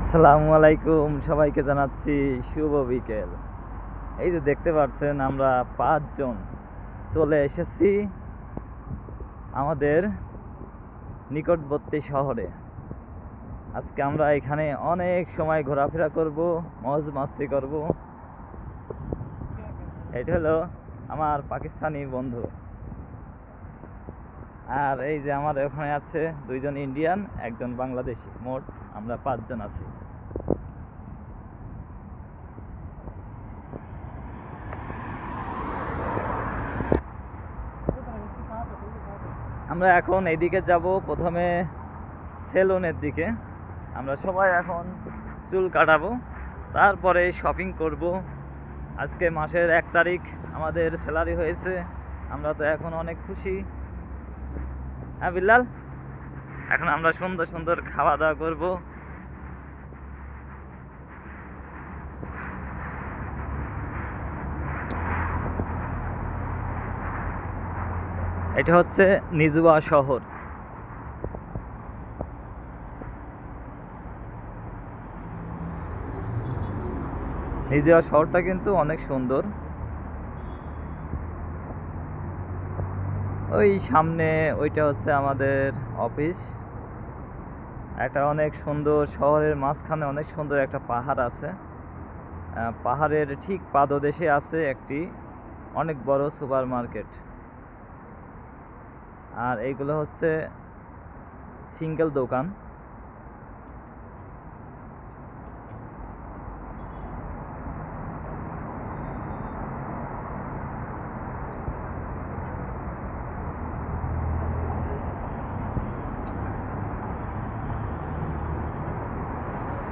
আসসালামু আলাইকুম, সবাইকে জানাচ্ছি শুভ বিকেল। এই যে দেখতে পাচ্ছেন আমরা 5 জন চলে এসেছি আমাদের নিকটবর্তী শহরে। আজকে আমরা এখানে অনেক সময় ঘোরাফেরা করব, মজ মাস্তি করব। এটা হলো আমার পাকিস্তানি বন্ধু, আর এই যে আমার ওখানে আছে 2জন ইন্ডিয়ান, 1জন বাংলাদেশি। মোট আমরা 5 জন আছি। আমরা এখন এইদিকে যাব, প্রথমে সেলুনের দিকে। আমরা সবাই এখন চুল কাটাবো, তারপরে শপিং করব। আজকে মাসের 1 তারিখ আমাদের স্যালারি হয়েছে, আমরা তো এখন অনেক খুশি। হ্যাঁ বিল্লাল, এখন আমরা সুন্দর সুন্দর খাওয়া দাওয়া করব। এটা হচ্ছে নিজুয়া শহর। নিজুয়া শহরটা কিন্তু অনেক সুন্দর। ওই সামনে ওইটা হচ্ছে আমাদের অফিস। একটা অনেক সুন্দর শহরের মাঝখানে অনেক সুন্দর একটা পাহাড় আছে। পাহাড়ের ঠিক পাদদেশে আছে একটি অনেক বড় সুপার মার্কেট। আর এইগুলো হচ্ছে সিঙ্গেল দোকান।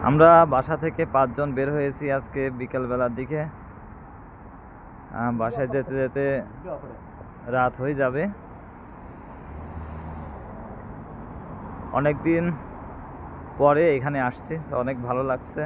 আমরা বাসা থেকে 5 জন বের হয়েছি আজকে বিকালবেলার দিকে। বাসায় যেতে যেতে রাত হয়ে যাবে। অনেক দিন পরে এখানে আসছি, তো অনেক ভালো লাগছে।